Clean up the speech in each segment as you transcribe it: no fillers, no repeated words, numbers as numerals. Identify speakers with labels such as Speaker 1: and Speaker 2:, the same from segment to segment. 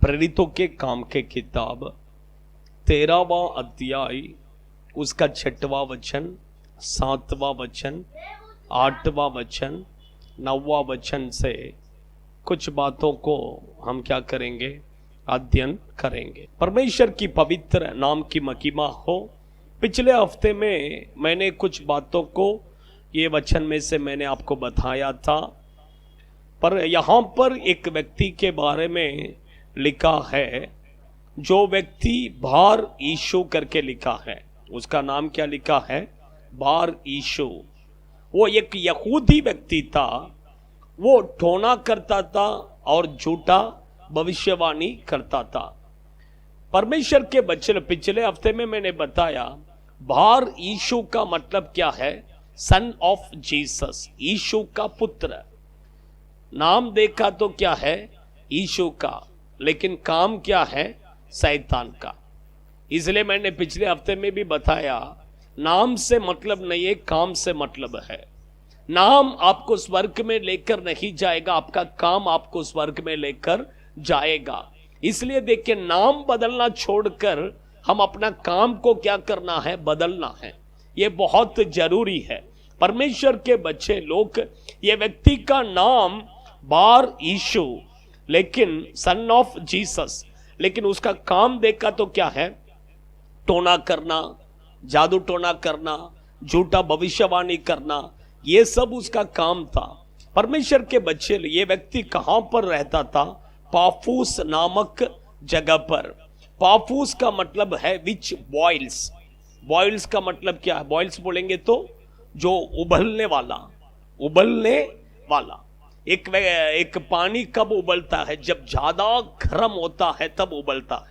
Speaker 1: प्रेरितों के काम के किताब 13वां अध्याय उसका 6वां वचन, 7वां वचन, 8वां वचन, 9वां वचन से कुछ बातों को हम क्या करेंगे, अध्ययन करेंगे। परमेश्वर की पवित्र नाम की महिमा हो। पिछले हफ्ते में मैंने कुछ बातों को ये वचन में से मैंने आपको बताया था, पर यहाँ पर एक व्यक्ति के बारे में लिखा है, जो व्यक्ति बार यीशु करके लिखा है। उसका नाम क्या लिखा है? बार यीशु। वो एक यहूदी व्यक्ति था। वो टोना करता था और झूठा भविष्यवाणी करता था। परमेश्वर के बच्चे, पिछले हफ्ते में मैंने बताया बार यीशु का मतलब क्या है? सन ऑफ जीसस, यीशु का पुत्र। नाम देखा तो क्या है? यीशु का, लेकिन काम क्या है? शैतान का। इसलिए मैंने पिछले हफ्ते में भी बताया, नाम से मतलब नहीं है, काम से मतलब है। नाम आपको स्वर्ग में लेकर नहीं जाएगा, आपका काम आपको स्वर्ग में लेकर जाएगा। इसलिए देखिए, नाम बदलना छोड़कर हम अपना काम को क्या करना है? बदलना है। यह बहुत जरूरी है। परमेश्वर के बच्चे लोग, ये व्यक्ति का नाम बार यीशु, लेकिन सन ऑफ जीसस, लेकिन उसका काम देखा तो क्या है? टोना करना, जादू टोना करना, झूठा भविष्यवाणी करना, ये सब उसका काम था। परमेश्वर के बच्चे, ये व्यक्ति कहां पर रहता था? पाफूस नामक जगह पर। पाफूस का मतलब है विच बॉइल्स। बॉइल्स का मतलब क्या है? बॉइल्स बोलेंगे तो जो उबलने वाला, उबलने वाला। एक पानी कब उबलता है? जब ज्यादा गर्म होता है तब उबलता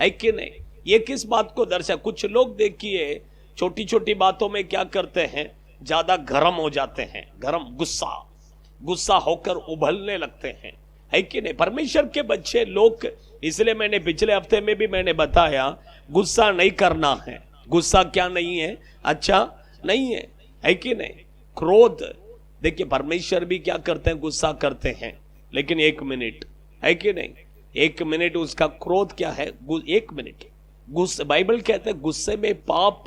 Speaker 1: है कि नहीं? ये किस बात को दर्शा? कुछ लोग देखिए छोटी छोटी बातों में क्या करते हैं, ज्यादा गर्म हो जाते हैं, गर्म गुस्सा होकर उबलने लगते हैं, है कि नहीं? परमेश्वर के बच्चे लोग, इसलिए मैंने पिछले हफ्ते में भी मैंने बताया, गुस्सा नहीं करना है। गुस्सा क्या नहीं है? अच्छा नहीं है कि नहीं? क्रोध, देखिए परमेश्वर भी क्या करते हैं? गुस्सा करते हैं, लेकिन 1 मिनट, है कि नहीं? 1 मिनट उसका क्रोध क्या है? 1 मिनट गुस्से। बाइबल कहते हैं गुस्से में पाप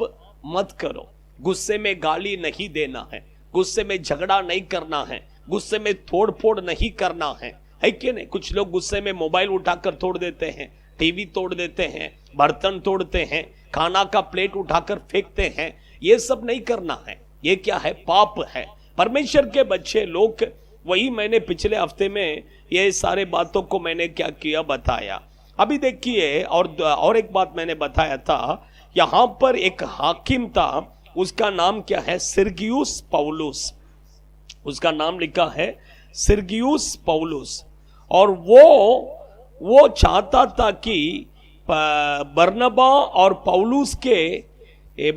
Speaker 1: मत करो, गुस्से में गाली नहीं देना है, गुस्से में झगड़ा नहीं करना है, गुस्से में तोड़ फोड़ नहीं करना है कि नहीं? कुछ लोग गुस्से में मोबाइल उठाकर तोड़ देते हैं, टीवी तोड़ देते हैं, बर्तन तोड़ते हैं, खाना का प्लेट उठाकर फेंकते हैं। ये सब नहीं करना है। ये क्या है? पाप है। परमेश्वर के बच्चे लोग, वही मैंने पिछले हफ्ते में ये सारे बातों को मैंने क्या किया, बताया। अभी देखिए, और एक बात मैंने बताया था, यहां पर एक हाकिम था, उसका नाम क्या है? सिरगियुस पौलुस। उसका नाम लिखा है सिरगियुस पौलुस। और वो चाहता था कि बरनबा और पौलुस के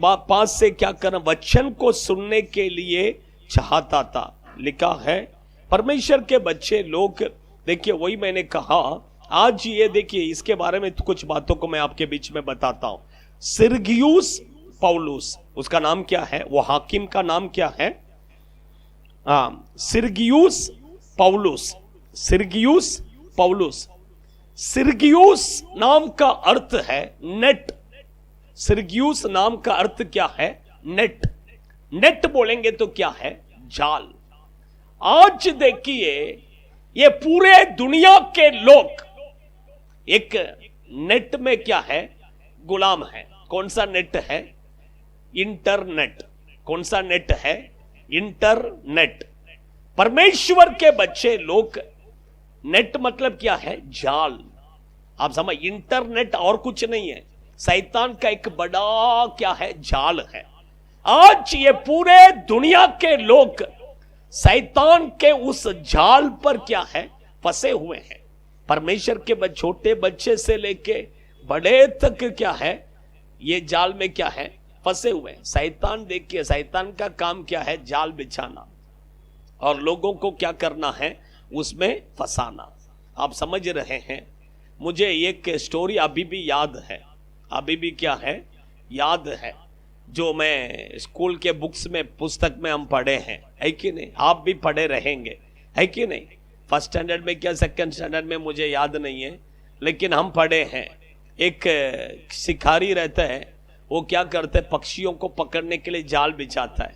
Speaker 1: पास से क्या करना, वचन को सुनने के लिए चाहता था। लिखा है परमेश्वर के बच्चे लोग, देखिए वही मैंने कहा, आज ये देखिए इसके बारे में कुछ बातों को मैं आपके बीच में बताता हूं। सिरगियुस पौलुस, उसका नाम क्या है? वो हाकिम का नाम क्या है? सिरगियुस पौलुस। सिरगियुस पौलुस। सिरगियुस नाम का अर्थ है नेट। सिरगियुस नाम का अर्थ क्या है? नेट। नेट बोलेंगे तो क्या है? जाल। आज देखिए, ये पूरे दुनिया के लोग एक नेट में क्या है? गुलाम है। कौन सा नेट है? इंटरनेट। कौन सा नेट है? इंटरनेट। परमेश्वर के बच्चे लोग, नेट मतलब क्या है? जाल। आप समझ, इंटरनेट और कुछ नहीं है, शैतान का एक बड़ा क्या है? जाल है। आज ये पूरे दुनिया के लोग शैतान के उस जाल पर क्या है? फंसे हुए हैं। परमेश्वर के छोटे बच्चे से लेके बड़े तक क्या है? ये जाल में क्या है? फंसे हुए हैं। शैतान, देखिए शैतान का काम क्या है? जाल बिछाना और लोगों को क्या करना है? उसमें फंसाना। आप समझ रहे हैं? मुझे एक स्टोरी अभी भी याद है, अभी भी क्या है? याद है, जो मैं स्कूल के बुक्स में, पुस्तक में हम पढ़े हैं, है कि नहीं? आप भी पढ़े रहेंगे, है कि नहीं? फर्स्ट स्टैंडर्ड में क्या सेकंड स्टैंडर्ड में मुझे याद नहीं है, लेकिन हम पढ़े हैं एक शिकारी रहता है, वो क्या करता है, पक्षियों को पकड़ने के लिए जाल बिछाता है,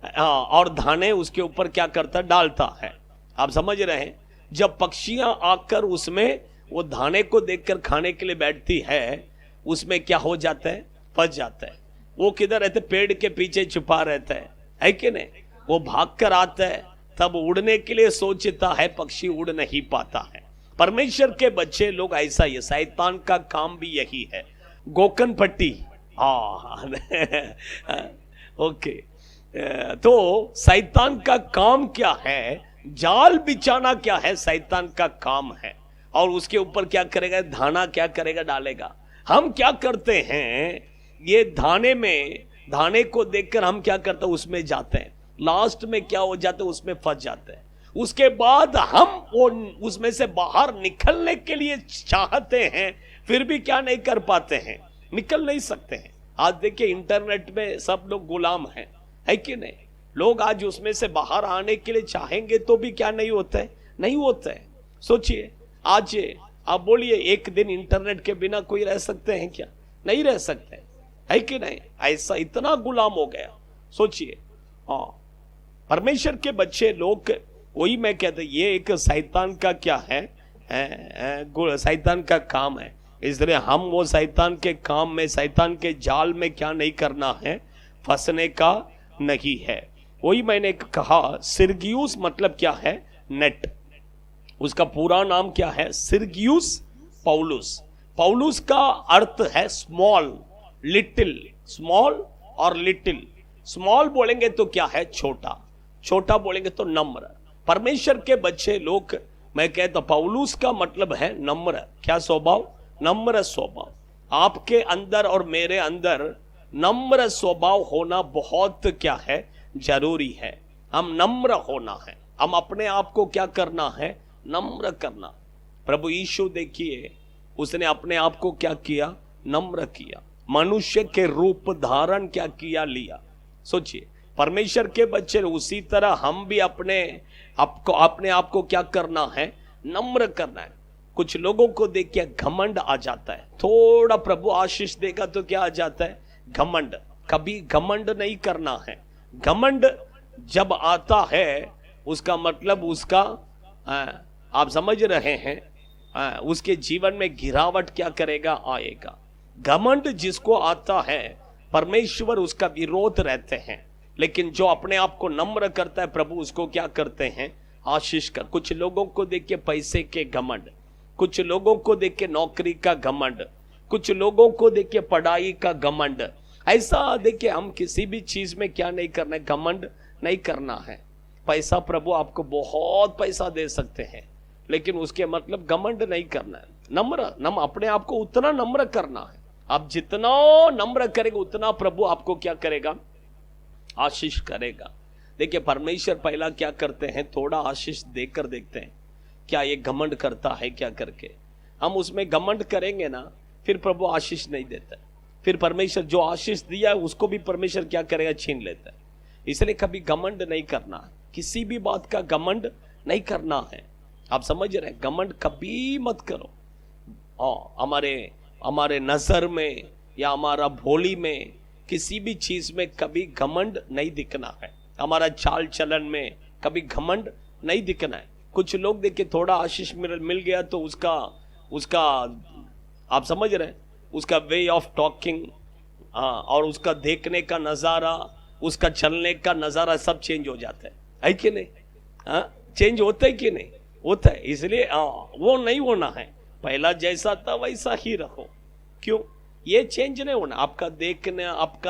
Speaker 1: हाँ, और दाने उसके ऊपर क्या करता है, डालता है। आप समझ रहे हैं, जब पक्षियां आकर उसमें वो दाने को देखकर खाने के लिए बैठती है, उसमें क्या हो जाता है, फंस जाता है। वो किधर रहते, पेड़ के पीछे छुपा रहता है कि नहीं। वो भाग कर आता है, तब उड़ने के लिए सोचता है, पक्षी उड़ नहीं पाता है। परमेश्वर के बच्चे लोग ऐसा ही है, शैतान का काम भी यही है। गोकन पट्टी, हाँ ओके। तो शैतान का काम क्या है, जाल बिछाना क्या है, शैतान का काम है। और उसके ऊपर क्या करेगा, दाना क्या करेगा, डालेगा। हम क्या करते हैं, ये दाने को देखकर हम क्या करते हैं, उसमें जाते हैं, लास्ट में क्या हो जाते हैं, उसमें फंस जाते हैं। उसके बाद हम वो उसमें से बाहर निकलने के लिए चाहते हैं, फिर भी क्या नहीं कर पाते हैं, निकल नहीं सकते हैं। आज देखिए इंटरनेट में सब लोग गुलाम हैं, है कि नहीं। लोग आज उसमें से बाहर आने के लिए चाहेंगे तो भी क्या नहीं होता है, नहीं होता है। सोचिए, आज आप बोलिए एक दिन इंटरनेट के बिना कोई रह सकते हैं क्या, नहीं रह सकते, है कि नहीं। ऐसा इतना गुलाम हो गया, सोचिए। हाँ, परमेश्वर के बच्चे लोग, वही मैं कहता, ये एक शैतान का क्या है, शैतान का काम है। इसलिए हम वो शैतान के काम में, शैतान के जाल में क्या नहीं करना है, फंसने का नहीं है। वही मैंने कहा, सिरगियुस मतलब क्या है, नेट। उसका पूरा नाम क्या है, सिरगियुस पौलुस। पौलुस का अर्थ है स्मॉल, लिटिल, स्मॉल और लिटिल। स्मॉल बोलेंगे तो क्या है, छोटा, छोटा बोलेंगे तो नम्र। परमेश्वर के बच्चे लोग, मैं कहता पौलुस का मतलब है नम्र। क्या स्वभाव, नम्र स्वभाव। आपके अंदर और मेरे अंदर नम्र स्वभाव होना बहुत क्या है, जरूरी है। हम नम्र होना है, हम अपने आप को क्या करना है, नम्र करना। प्रभु यीशु देखिए, उसने अपने आप को क्या किया, नम्र किया, मनुष्य के रूप धारण क्या किया, लिया। सोचिए, परमेश्वर के बच्चे, उसी तरह हम भी अपने आप को क्या करना है, नम्र करना है। कुछ लोगों को देख के घमंड आ जाता है, थोड़ा प्रभु आशीष देगा तो क्या आ जाता है, घमंड। कभी घमंड नहीं करना है। घमंड जब आता है, उसका मतलब उसका आप समझ रहे हैं, उसके जीवन में गिरावट क्या करेगा, आएगा। घमंड जिसको आता है, परमेश्वर उसका विरोध रहते हैं। लेकिन जो अपने आप को नम्र करता है, प्रभु उसको क्या करते हैं, आशीष कर। कुछ लोगों को देख के पैसे के घमंड, कुछ लोगों को देख के नौकरी का घमंड, कुछ लोगों को देख के पढ़ाई का घमंड। ऐसा देखिए, हम किसी भी चीज में क्या नहीं करना है, घमंड नहीं करना है। पैसा, प्रभु आपको बहुत पैसा दे सकते हैं, लेकिन उसके मतलब घमंड नहीं करना है। नम्र, अपने आप को उतना नम्र करना है। आप जितना नम्र करेंगे, उतना प्रभु आपको क्या करेगा, आशीष करेगा। देखिए, परमेश्वर पहला क्या करते हैं, थोड़ा आशीष देकर देखते हैं, क्या ये घमंड करता है क्या करके। हम उसमें घमंड करेंगे ना, फिर प्रभु आशीष नहीं देता। फिर परमेश्वर जो आशीष दिया है, उसको भी परमेश्वर क्या करेगा, छीन लेता है। इसलिए कभी घमंड नहीं करना है, किसी भी बात का घमंड नहीं करना है। आप समझ रहे हैं, घमंड कभी मत करो। हमारे नजर में या हमारा भोली में, किसी भी चीज में कभी घमंड नहीं दिखना है। हमारा चाल चलन में कभी घमंड नहीं दिखना है। कुछ लोग देखिए, थोड़ा आशीष मिल गया तो उसका आप समझ रहे हैं, उसका वे ऑफ टॉकिंग, और उसका देखने का नजारा, उसका चलने का नजारा सब चेंज हो जाता है कि नहीं। चेंज होता है कि नहीं, होता है। इसलिए वो नहीं होना है, पहला जैसा था वैसा ही रहो। क्यों, ये चेंज नहीं होना। आपका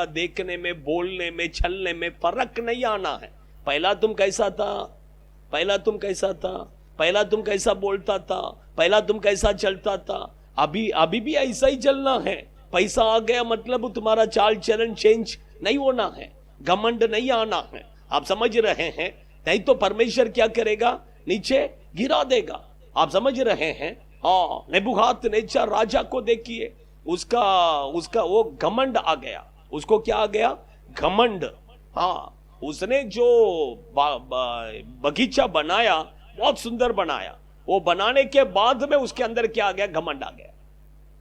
Speaker 1: देखने में, बोलने में, चलने में फर्क नहीं आना है। पहला तुम कैसा था, पहला तुम कैसा था, पहला तुम कैसा बोलता था, पहला तुम कैसा चलता था, अभी भी ऐसा ही चलना है। पैसा आ गया मतलब तुम्हारा चाल चलन चेंज नहीं होना है, घमंड नहीं आना है। आप समझ रहे हैं, नहीं तो परमेश्वर क्या करेगा, नीचे गिरा देगा। आप समझ रहे हैं। नेबुकदनेस्सर राजा को देखिए, उसका वो घमंड आ गया। उसको क्या आ गया, घमंड। उसने जो बगीचा बनाया, बहुत सुंदर बनाया, वो बनाने के बाद में उसके अंदर क्या आ गया? घमंड आ गया।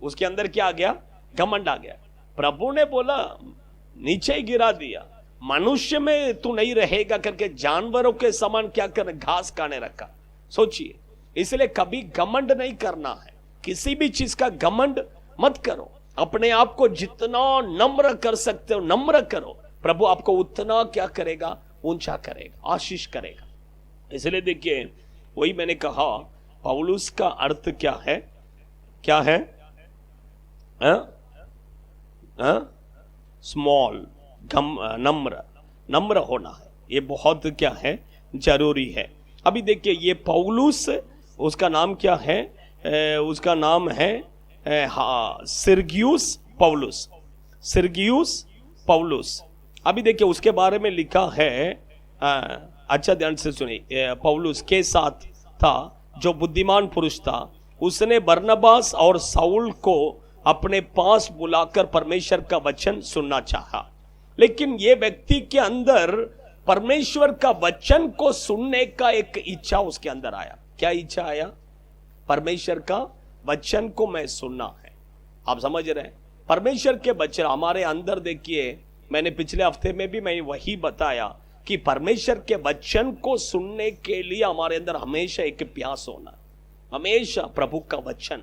Speaker 1: उसके अंदर क्या आ गया? घमंड आ गया। प्रभु ने बोला नीचे ही गिरा दिया, मनुष्य में तू नहीं रहेगा करके जानवरों के समान क्या कर घास खाने रखा। सोचिए, इसलिए कभी घमंड नहीं करना है, किसी भी चीज का घमंड मत करो। अपने आप को जितना नम्र कर सकते हो नम्र करो, प्रभु आपको उतना क्या करेगा? ऊंचा करेगा, आशीष करेगा। इसलिए देखिए, वही मैंने कहा पौलुस का अर्थ क्या है? क्या है? स्मॉल, नम्र, नम्र होना है, ये बहुत क्या है? जरूरी है। अभी देखिए, ये पौलुस, उसका नाम क्या है? उसका नाम है सिरगियुस पौलुस। सिरगियुस पौलुस। अभी देखिए उसके बारे में लिखा है, अच्छा ध्यान से सुनिए। पौलुस के साथ था जो बुद्धिमान पुरुष था, उसने बरनबास और साउल को अपने पास बुलाकर परमेश्वर का वचन सुनना चाहा। लेकिन ये व्यक्ति के अंदर परमेश्वर का वचन को सुनने का एक इच्छा उसके अंदर आया। क्या इच्छा आया? परमेश्वर का वचन को मैं सुनना है। आप समझ रहे हैं? परमेश्वर के वचन हमारे अंदर, देखिए मैंने पिछले हफ्ते में भी मैं वही बताया कि परमेश्वर के वचन को सुनने के लिए हमारे अंदर हमेशा एक प्यास होना, हमेशा प्रभु का वचन,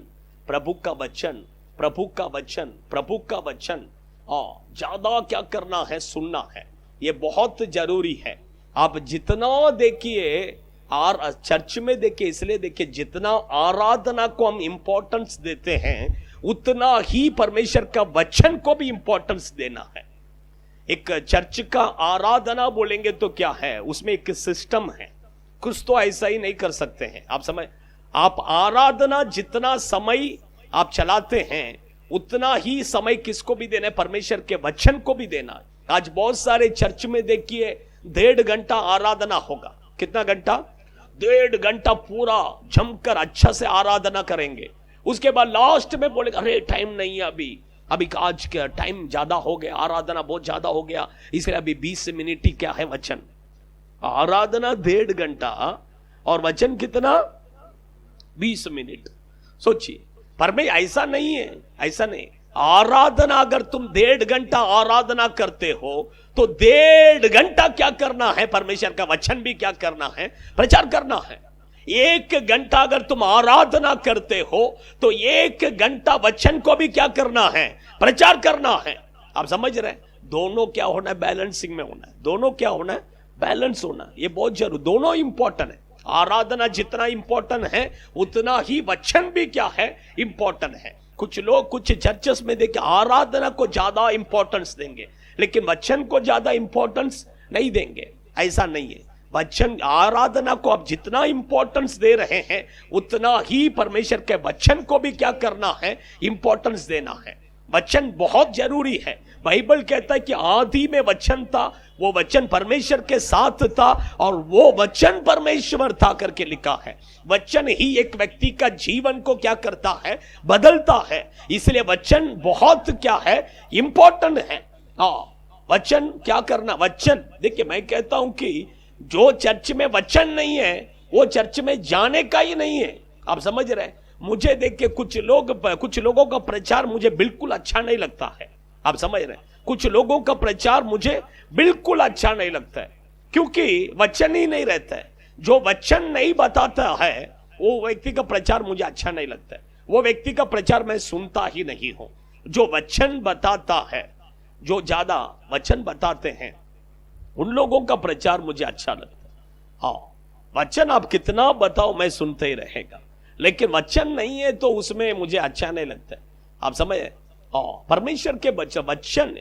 Speaker 1: प्रभु का वचन, प्रभु का वचन, प्रभु का वचन ज्यादा क्या करना है? सुनना है। ये बहुत जरूरी है। आप जितना देखिए चर्च में देखिए, इसलिए देखिए जितना आराधना को हम इंपॉर्टेंस देते हैं उतना ही परमेश्वर का वचन को भी इंपॉर्टेंस देना है। एक चर्च का आराधना बोलेंगे तो क्या है? उसमें एक सिस्टम है, कुछ तो ऐसा ही नहीं कर सकते हैं। आप आराधना जितना समय आप चलाते हैं उतना ही समय किसको भी देना है? परमेश्वर के वचन को भी देना है। आज बहुत सारे चर्च में देखिए 1.5 घंटा आराधना होगा। कितना घंटा? 1.5 घंटा पूरा जमकर अच्छा से आराधना करेंगे। उसके बाद लास्ट में बोलेगा अरे टाइम नहीं है, अभी आज का टाइम ज्यादा हो गया, आराधना बहुत ज्यादा हो गया, इसलिए अभी 20 मिनट ही क्या है वचन। आराधना 1.5 घंटा और वचन कितना? 20 मिनट। सोचिए, पर में ऐसा नहीं है, ऐसा नहीं। आराधना अगर तुम 1.5 घंटा आराधना करते हो तो 1.5 घंटा क्या करना है? परमेश्वर का वचन भी क्या करना है? प्रचार करना है। 1 घंटा अगर तुम आराधना करते हो तो 1 घंटा वचन को भी क्या करना है? प्रचार करना है। आप समझ रहे हैं? दोनों क्या होना है? बैलेंसिंग में होना है। दोनों क्या होना है? बैलेंस होना है। ये बहुत जरूरी, दोनों इंपॉर्टेंट है। आराधना जितना इंपॉर्टेंट है उतना ही वचन भी क्या है? इंपॉर्टेंट है। कुछ लोग कुछ चर्चेस में देखिए आराधना को ज्यादा इंपॉर्टेंस देंगे लेकिन वचन को ज्यादा इंपॉर्टेंस नहीं देंगे। ऐसा नहीं है। वचन, आराधना को आप जितना इंपॉर्टेंस दे रहे हैं उतना ही परमेश्वर के वचन को भी क्या करना है? इंपॉर्टेंस देना है। वचन बहुत जरूरी है। बाइबल कहता है कि आदि में वचन था, वो वचन परमेश्वर के साथ था और वो वचन परमेश्वर था करके लिखा है। वचन ही एक व्यक्ति का जीवन को क्या करता है? बदलता है। इसलिए वचन बहुत क्या है? इंपॉर्टेंट है। वचन क्या करना? वचन, देखिए मैं कहता हूं कि जो चर्च में वचन नहीं है वो चर्च में जाने का ही नहीं है। आप समझ रहे हैं? मुझे देख के कुछ लोगों का प्रचार मुझे बिल्कुल अच्छा नहीं लगता है। आप समझ रहे हैं? कुछ लोगों का प्रचार मुझे बिल्कुल अच्छा नहीं लगता है क्योंकि वचन ही नहीं रहता है। जो वचन नहीं बताता है वो व्यक्ति का प्रचार मुझे अच्छा नहीं लगता है। वो व्यक्ति का प्रचार मैं सुनता ही नहीं हूं। जो वचन बताता है, जो ज्यादा वचन बताते हैं, उन लोगों का प्रचार मुझे अच्छा लगता है। हाँ, वचन आप कितना बताओ मैं सुनते ही रहेगा, लेकिन वचन नहीं है तो उसमें मुझे अच्छा नहीं लगता है। आप समझे? परमेश्वर के वचन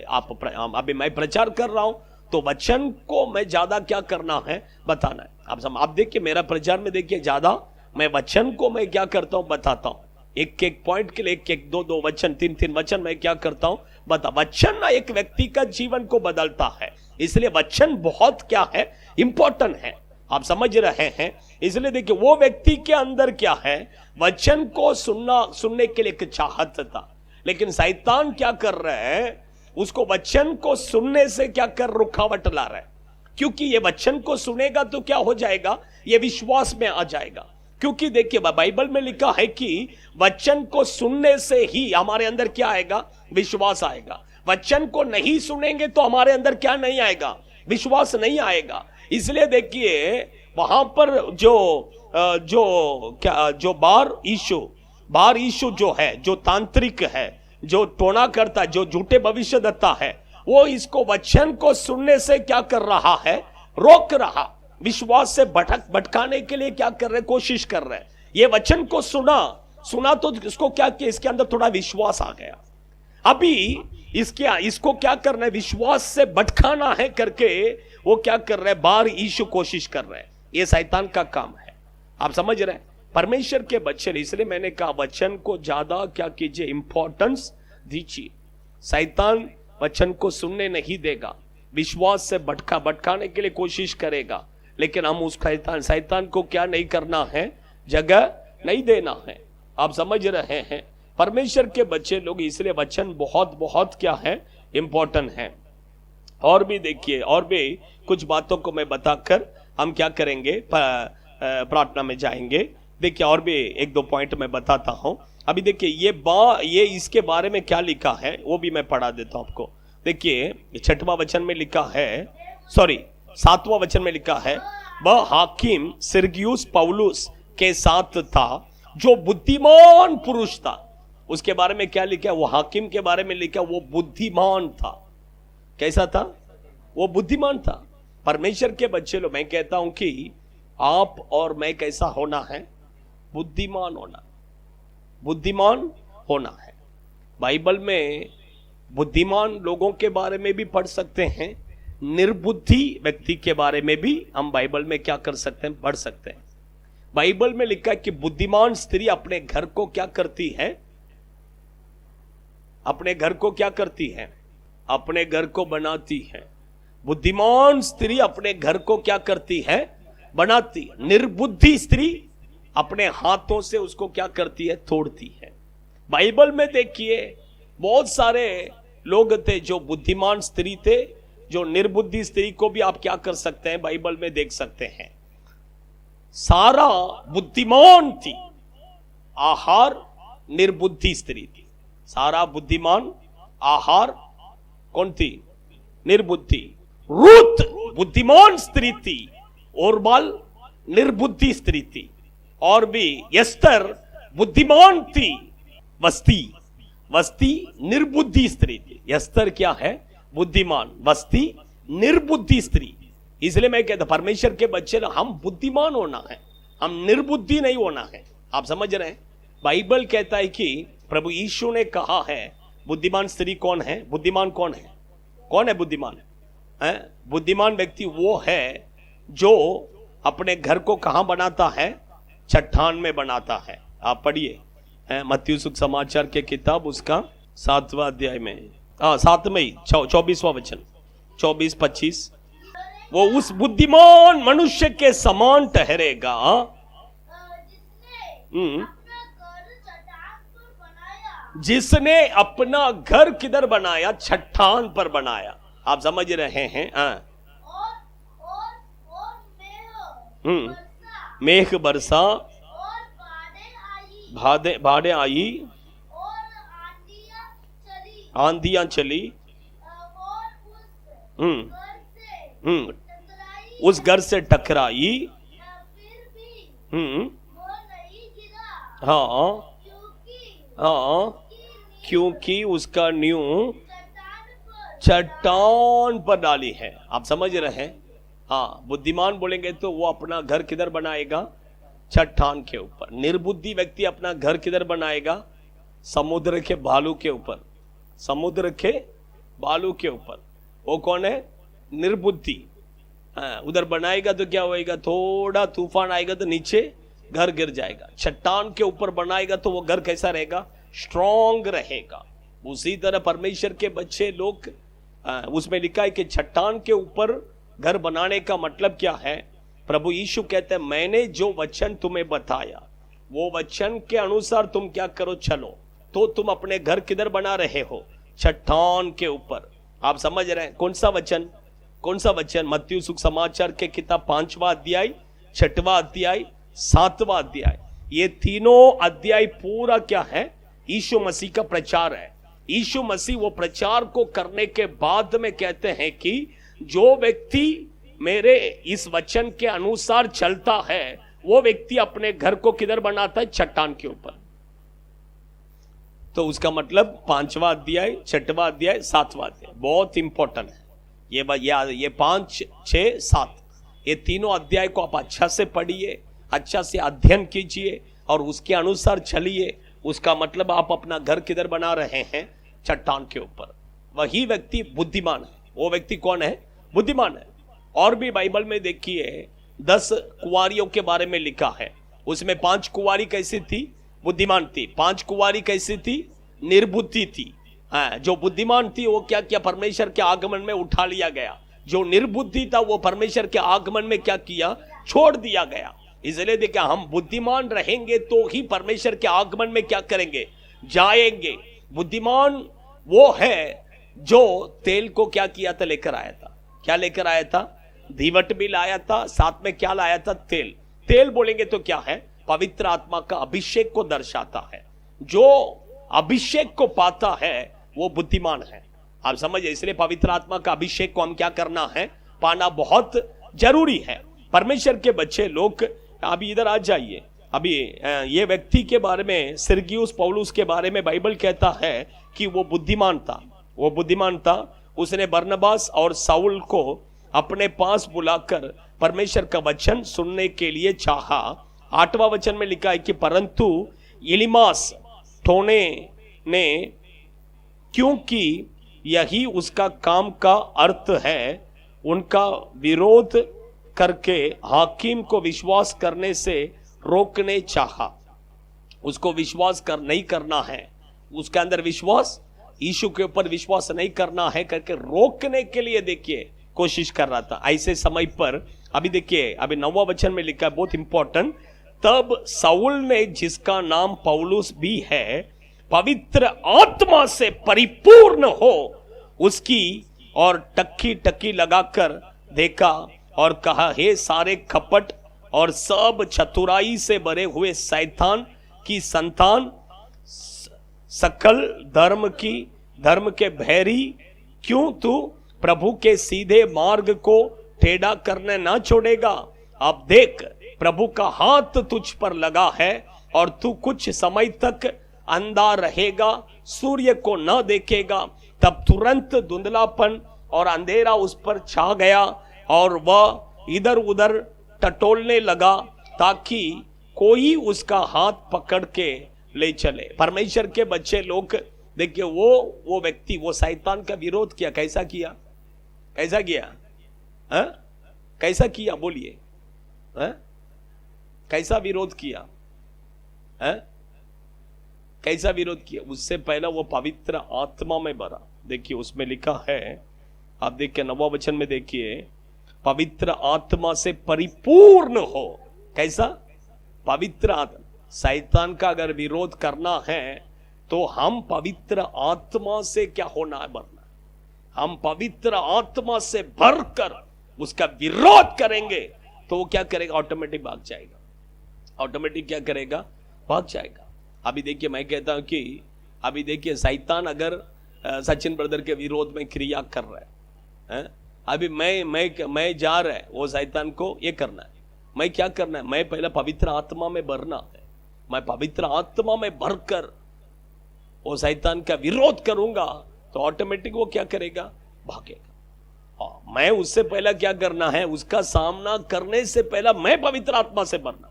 Speaker 1: अभी मैं प्रचार कर रहा हूं तो वचन को मैं ज्यादा क्या करना है? बताना है। आप देखिए मेरा प्रचार में देखिए ज्यादा मैं वचन को मैं क्या करता हूं? बताता हूं। एक पॉइंट के लिए एक दो वचन, तीन वचन मैं क्या करता हूं? वचन ना एक व्यक्ति का जीवन को बदलता है। इसलिए वचन बहुत क्या है? इंपॉर्टेंट है। आप समझ रहे हैं? इसलिए देखिए वो व्यक्ति के अंदर क्या है? वचन को सुनने के लिए एक चाहत था, लेकिन शैतान क्या कर रहा है? उसको वचन को सुनने से क्या कर रुकावट ला रहा है। क्योंकि ये वचन को सुनेगा तो क्या हो जाएगा? ये विश्वास में आ जाएगा। क्योंकि देखिए बाइबल में लिखा है कि वचन को सुनने से ही हमारे अंदर क्या आएगा? विश्वास आएगा। वचन को नहीं सुनेंगे तो हमारे अंदर क्या नहीं आएगा? विश्वास नहीं आएगा। इसलिए देखिए वहां पर जो बार यीशु जो है, जो तांत्रिक है, जो टोना करता है, जो झूठे भविष्यद्वक्ता है, वो इसको वचन को सुनने से क्या कर रहा है? रोक रहा। विश्वास से भटकाने के लिए क्या कर रहे? कोशिश कर रहे। ये वचन को सुना तो इसको क्या किया? इसके अंदर थोड़ा विश्वास आ गया। अभी इसको क्या करना है? विश्वास से भटकाना है करके वो क्या कर रहे हैं? बार यीशु कोशिश कर रहे हैं। ये शैतान का काम है। आप समझ रहे हैं? परमेश्वर के बच्चे, इसलिए मैंने कहा वचन को ज्यादा क्या कीजिए? इंपॉर्टेंस दीजिए। शैतान वचन को सुनने नहीं देगा, विश्वास से भटकाने के लिए कोशिश करेगा, लेकिन हम उस शैतान को क्या नहीं करना है? जगह नहीं देना है। आप समझ रहे हैं? परमेश्वर के बच्चे लोग, इसलिए वचन बहुत बहुत क्या है? इंपॉर्टेंट है। और भी देखिए, और भी कुछ बातों को मैं बताकर हम क्या करेंगे? प्रार्थना में जाएंगे। देखिए और भी एक दो पॉइंट मैं बताता हूं। अभी देखिए ये इसके बारे में क्या लिखा है वो भी मैं पढ़ा देता हूं आपको। देखिए 6वां वचन में लिखा है, 7वां वचन में लिखा है, वह हाकिम सिरगियुस पौलुस के साथ था जो बुद्धिमान पुरुष था। उसके बारे में क्या लिखा है? वो हाकिम के बारे में लिखा, वो बुद्धिमान था। कैसा था? वो बुद्धिमान था। परमेश्वर के बच्चे लोग, मैं कहता हूं कि आप और मैं कैसा होना है? बुद्धिमान होना। बुद्धिमान होना है। बाइबल में बुद्धिमान लोगों के बारे में भी पढ़ सकते हैं, निर्बुद्धि व्यक्ति के बारे में भी हम बाइबल में क्या कर सकते हैं? पढ़ सकते हैं। बाइबल में लिखा है कि बुद्धिमान स्त्री अपने घर को क्या करती है? अपने घर को क्या करती है? अपने घर को बनाती है। बुद्धिमान स्त्री अपने घर को क्या करती है? बनाती। निर्बुद्धि स्त्री अपने हाथों से उसको क्या करती है? तोड़ती है। बाइबल में देखिए बहुत सारे लोग थे जो बुद्धिमान स्त्री थे, जो निर्बुद्धि स्त्री को भी आप क्या कर सकते हैं? बाइबल में देख सकते हैं। सारा बुद्धिमान थी, आहार निर्बुद्धि स्त्री थी। सारा बुद्धिमान, आहार कौन थी? निर्बुद्धि। रूत बुद्धिमान स्त्री थी, ओरबाल निर्बुद्धि स्त्री थी। और भी एस्तर बुद्धिमान थी, वस्ती निर्बुद्धि स्त्री थी। एस्तर क्या है? बुद्धिमान, वस्ती निर्बुद्धि स्त्री। इसलिए मैं कहता परमेश्वर के बच्चे हम बुद्धिमान होना है, हम निर्बुद्धि नहीं होना है। आप समझ रहे हैं? बाइबल कहता है कि प्रभु यीशु ने कहा है बुद्धिमान स्त्री कौन है? बुद्धिमान कौन है? कौन है बुद्धिमान? बुद्धिमान व्यक्ति वो है जो अपने घर को कहां बनाता है? चट्टान में बनाता है। आप पढ़िए मत्ती सुसमाचार के किताब उसका 7वां अध्याय में, 7 में ही 24वां वचन, 24-25। वो उस बुद्धिमान मनुष्य के समान ठहरेगा जिसने अपना घर किधर बनाया? चट्टान पर बनाया। आप समझ रहे हैं? मेघ बरसा, बाढ़ें आई, आंधियां चली, उस घर से टकराई, हाँ क्योंकि उसका नींव चट्टान पर डाली है। आप समझ रहे हैं? हाँ, बुद्धिमान बोलेंगे तो वो अपना घर किधर बनाएगा? चट्टान के ऊपर। निर्बुद्धि व्यक्ति अपना घर किधर बनाएगा? समुद्र के बालू के ऊपर। समुद्र के बालू के ऊपर। वो कौन है? निर्बुद्धि। उधर बनाएगा तो क्या होएगा? थोड़ा तूफान आएगा तो नीचे घर गिर जाएगा। चट्टान के ऊपर बनाएगा तो वो घर कैसा रहेगा? स्ट्रॉन्ग रहेगा। उसी तरह परमेश्वर के बच्चे लोग, उसमें लिखा है कि चट्टान के ऊपर घर बनाने का मतलब क्या है? प्रभु यीशु कहते हैं मैंने जो वचन तुम्हें बताया वो वचन के अनुसार तुम क्या करो? चलो। तो तुम अपने घर किधर बना रहे हो? चट्टान के ऊपर। आप समझ रहे हैं? कौन सा वचन? कौन सा वचन? मत्ती सुसमाचार के किताब 5वां अध्याय 6वां अध्याय सातवां अध्याय, ये तीनों अध्याय पूरा क्या है? यीशु मसीह का प्रचार है। यीशु मसीह वो प्रचार को करने के बाद में कहते हैं कि जो व्यक्ति मेरे इस वचन के अनुसार चलता है वो व्यक्ति अपने घर को किधर बनाता है? चट्टान के ऊपर। तो उसका मतलब 5वां अध्याय, 6वां अध्याय, 7वां अध्याय बहुत इंपॉर्टेंट है। ये 5, 6, 7 ये तीनों अध्याय को आप अच्छा से पढ़िए, अच्छा से अध्ययन कीजिए और उसके अनुसार चलिए। उसका मतलब आप अपना घर किधर बना रहे हैं? चट्टान के ऊपर। वही व्यक्ति बुद्धिमान है। वो व्यक्ति कौन है? बुद्धिमान है। और भी बाइबल में देखिए 10 कुंवारियों के बारे में लिखा है। उसमें 5 कुंवारी कैसी थी? बुद्धिमान थी। 5 कुंवारी कैसी थी? निर्बुद्धि थी। जो बुद्धिमान थी वो क्या किया? परमेश्वर के आगमन में उठा लिया गया। जो निर्बुद्धि था वो परमेश्वर के आगमन में क्या किया? छोड़ दिया गया। इसलिए देखिए, हम बुद्धिमान रहेंगे तो ही परमेश्वर के आगमन में क्या करेंगे? जाएंगे। बुद्धिमान वो है जो तेल को क्या किया था? लेकर आया था। क्या लेकर आया था? दीवट भी लाया था, साथ में क्या लाया था? तेल। तेल बोलेंगे तो क्या है? पवित्र आत्मा का अभिषेक को दर्शाता है। जो अभिषेक को पाता है वो बुद्धिमान है। आप समझिए, इसलिए पवित्र आत्मा का अभिषेक को हम क्या करना है? पाना बहुत जरूरी है। परमेश्वर के बच्चे लोग अभी इधर आ जाइए। अभी ये व्यक्ति के बारे में, सिरगियुस पौलुस के बारे में बाइबल कहता है कि वो बुद्धिमान था। वो बुद्धिमान था। उसने बरनबास और साउल को अपने पास बुलाकर परमेश्वर का वचन सुनने के लिए चाहा। 8वां वचन में लिखा है कि परंतु इलीमास टोने ने, क्योंकि यही उसका काम का अर्थ है, उनका विरोध करके हाकिम को विश्वास करने से रोकने चाहा। उसको विश्वास नहीं करना है, उसके अंदर विश्वास, यीशु के ऊपर विश्वास नहीं करना है करके रोकने के लिए देखिए कोशिश कर रहा था। ऐसे समय पर अभी देखिए, अभी 9वां वचन में लिखा है, बहुत इंपॉर्टेंट। तब साउल ने, जिसका नाम पौलुस भी है, पवित्र आत्मा से परिपूर्ण हो उसकी और टक्की टक्की लगाकर देखा और कहा, हे सारे कपट और सब चतुराई से भरे हुए शैतान की संतान, सकल धर्म के भैरी, क्यों तू प्रभु के सीधे मार्ग को टेढ़ा करने ना छोड़ेगा? अब देख, प्रभु का हाथ तुझ पर लगा है और तू कुछ समय तक अंधा रहेगा, सूर्य को न देखेगा। तब तुरंत धुंधलापन और अंधेरा उस पर छा गया और वह इधर उधर टटोलने लगा ताकि कोई उसका हाथ पकड़ के ले चले। परमेश्वर के बच्चे लोग देखिए, वो व्यक्ति, वो शैतान का विरोध किया। कैसा किया? कैसा किया? कैसा किया? बोलिए, कैसा विरोध किया? कैसा विरोध किया? उससे पहला वो पवित्र आत्मा में भरा। देखिए उसमें लिखा है, आप देखिए 9वां वचन में देखिए, पवित्र आत्मा से परिपूर्ण हो। कैसा? पवित्र आत्मा। शैतान का अगर विरोध करना है तो हम पवित्र आत्मा से क्या होना है? भरना। हम पवित्र आत्मा से भरकर उसका विरोध करेंगे तो वो क्या करेगा? ऑटोमेटिक भाग जाएगा। ऑटोमेटिक क्या करेगा? भाग जाएगा। अभी देखिए, मैं कहता हूं कि अभी देखिए, शैतान अगर सचिन ब्रदर के विरोध में क्रिया कर रहा है, अभी मैं जा रहा है, वो शैतान को ये करना है। मैं क्या करना है? मैं पहले पवित्र आत्मा में भरना है। मैं पवित्र आत्मा में भरकर वो शैतान का विरोध करूंगा तो ऑटोमेटिक वो क्या करेगा? भागेगा। मैं उससे पहला क्या करना है? उसका सामना करने से पहला मैं पवित्र आत्मा से भरना।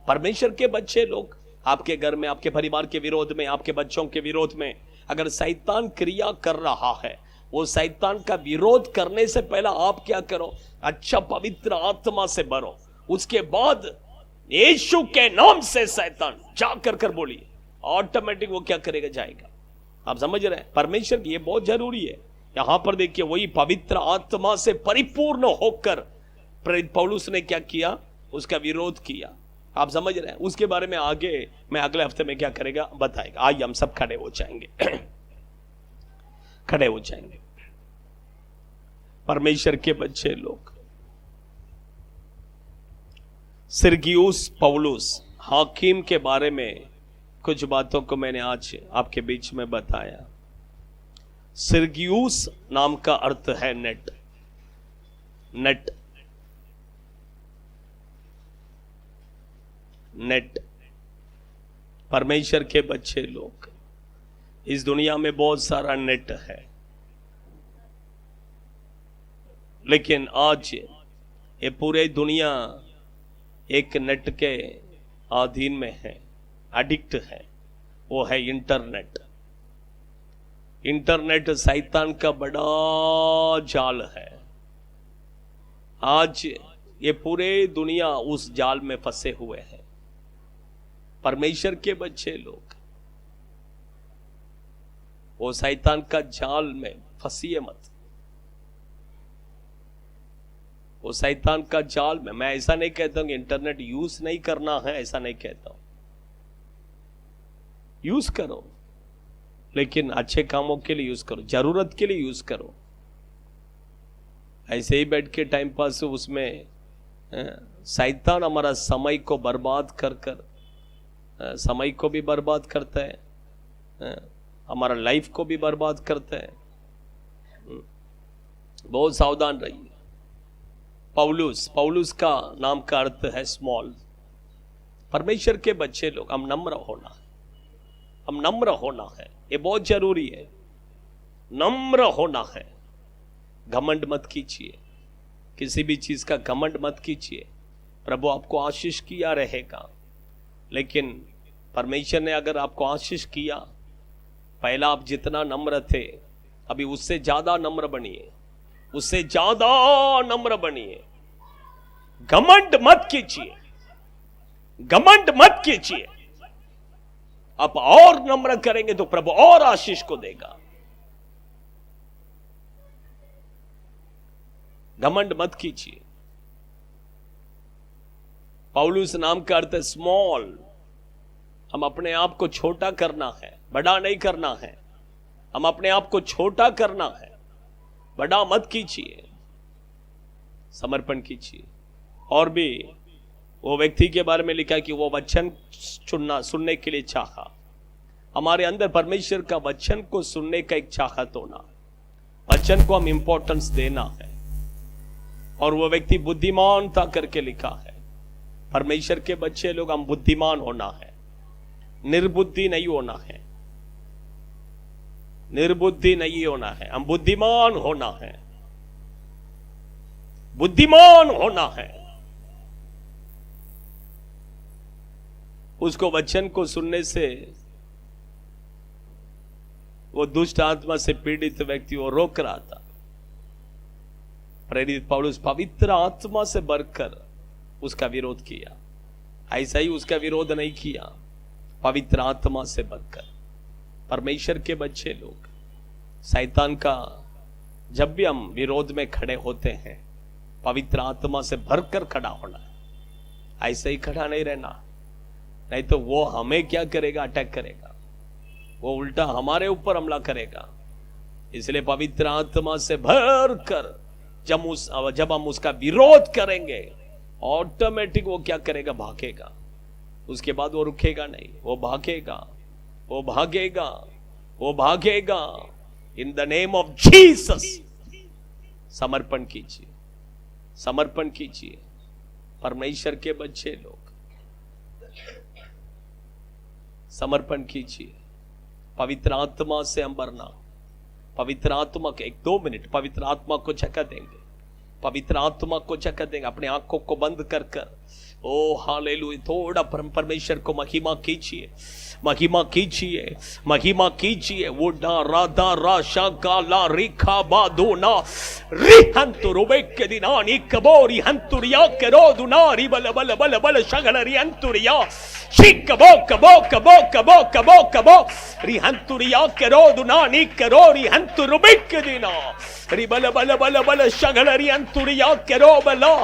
Speaker 1: परमेश्वर के बच्चे लोग, आपके घर में, आपके परिवार के विरोध में, आपके बच्चों के विरोध में अगर शैतान क्रिया कर रहा है, वो शैतान का विरोध करने से पहला आप क्या करो? अच्छा पवित्र आत्मा से भरो। उसके बाद यीशु के नाम से शैतान जा कर बोलिए, ऑटोमेटिक वो क्या करेगा? जाएगा। आप समझ रहे हैं? परमेश्वर की ये बहुत जरूरी है। यहां पर देखिए, वही पवित्र आत्मा से परिपूर्ण होकर पौलुस ने क्या किया? उसका विरोध किया। आप समझ रहे हैं? उसके बारे में आगे मैं अगले हफ्ते में क्या करेगा बताएगा। आइए हम सब खड़े हो जाएंगे। खड़े हो जाएंगे। परमेश्वर के बच्चे लोग, सिरगियुस पौलुस हाकिम के बारे में कुछ बातों को मैंने आज आपके बीच में बताया। सिरगियुस नाम का अर्थ है नेट। नेट नेट परमेश्वर के बच्चे लोग, इस दुनिया में बहुत सारा नेट है, लेकिन आज ये पूरे दुनिया एक नेट के अधीन में है, एडिक्ट है। वो है इंटरनेट। इंटरनेट शैतान का बड़ा जाल है। आज ये पूरे दुनिया उस जाल में फंसे हुए हैं। परमेश्वर के बच्चे लोग, वो शैतान का जाल में फंसिए मत। वो शैतान का जाल में, मैं ऐसा नहीं कहता हूं कि इंटरनेट यूज नहीं करना है, ऐसा नहीं कहता हूं। यूज करो, लेकिन अच्छे कामों के लिए यूज करो, जरूरत के लिए यूज करो। ऐसे ही बैठ के टाइम पास उसमें शैतान हमारा समय को बर्बाद कर कर समय को भी बर्बाद करता है, हमारा लाइफ को भी बर्बाद करता है। बहुत सावधान रहिए। पौलुस का नाम का अर्थ है स्मॉल। परमेश्वर के बच्चे लोग, हम नम्र होना है, हम नम्र होना है, ये बहुत जरूरी है। नम्र होना है। घमंड मत कीजिए, किसी भी चीज का घमंड मत कीजिए। प्रभु आपको आशीष किया रहेगा, लेकिन परमेश्वर ने अगर आपको आशीष किया, पहला आप जितना नम्र थे अभी उससे ज्यादा नम्र बनिए, उससे ज्यादा नम्र बनिए। घमंड मत कीजिए, घमंड मत कीजिए। आप और नम्र करेंगे तो प्रभु और आशीष को देगा। घमंड मत कीजिए। पौलुस नाम का अर्थ है स्मॉल। हम अपने आप को छोटा करना है, बड़ा नहीं करना है। हम अपने आप को छोटा करना है, बड़ा मत कीजिए। समर्पण कीजिए। और भी वो व्यक्ति के बारे में लिखा कि वो वचन सुनने के लिए चाहा। हमारे अंदर परमेश्वर का वचन को सुनने का एक चाहत होना, वचन को हम इंपॉर्टेंस देना है। और वो व्यक्ति बुद्धिमान था करके लिखा है। परमेश्वर के बच्चे लोग, हम बुद्धिमान होना है, निर्बुद्धि नहीं होना है, निर्बुद्धि नहीं होना है। हम बुद्धिमान होना है, बुद्धिमान होना है। उसको वचन को सुनने से वो दुष्ट आत्मा से पीड़ित व्यक्ति वो रोक रहा था। प्रेरित पौलुस पवित्र आत्मा से भरकर उसका विरोध किया। ऐसा ही उसका विरोध नहीं किया, पवित्र आत्मा से भरकर। परमेश्वर के बच्चे लोग, शैतान का जब भी हम विरोध में खड़े होते हैं, पवित्र आत्मा से भरकर खड़ा होना है। ऐसे ही खड़ा नहीं रहना, नहीं तो वो हमें क्या करेगा, अटैक करेगा। वो उल्टा हमारे ऊपर हमला करेगा। इसलिए पवित्र आत्मा से भरकर जब हम उसका विरोध करेंगे, ऑटोमेटिक वो क्या करेगा, भागेगा। उसके बाद वो रुकेगा नहीं, वो भागेगा, वो भागेगा, वो भागेगा। In the name of Jesus समर्पण कीजिए, समर्पण कीजिए। परमेश्वर के बच्चे लोग, समर्पण कीजिए। पवित्र आत्मा से हम भरना। पवित्र आत्मा के 1-2 मिनट पवित्र आत्मा को जगह देंगे, पवित्र आत्मा को जगह देंगे। अपने आंखों को बंद कर कर ओ हालेलुया, थोड़ा परमेश्वर को महिमा कीजिए, महिमा कीजिए, महिमा कीजिए। वो डा राधा राशा काला रिखा बादोना रिहंतु रुबेक दिनानी कबोरी हंतुरिया करोदुनारी बल बल बल बल शगलरी हंतुरिया शिकबो कबो कबो कबो कबो कबो रिहंतुरिया करोदुनानी करोरी हंतु रुबेक दिना रिबल बल बल बल शगलरी हंतुरिया करो बला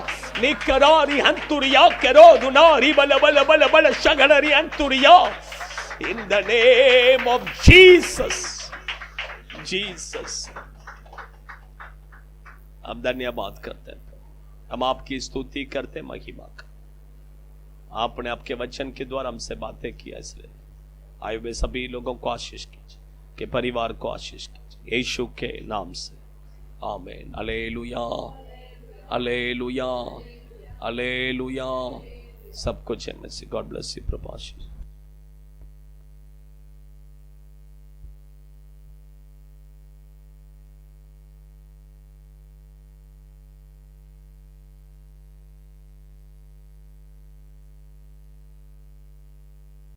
Speaker 1: निकरारी हंतुरिया करोदुनारी बल बल बल बल शगलरी हंतुरिया। In the name of Jesus, Jesus, हम धन्यवाद करते हैं, हम आपकी स्तुति करते हैं, महिमा का आपने आपके वचन के द्वारा हमसे बातें किया, इसलिए आए हुए सभी लोगों को आशीष कीजिए, के परिवार को आशीष कीजिए, यीशु के नाम से आमीन। हालेलुया, हालेलुया, हालेलुया। सब कुछ है में से। God bless you प्रभाषी।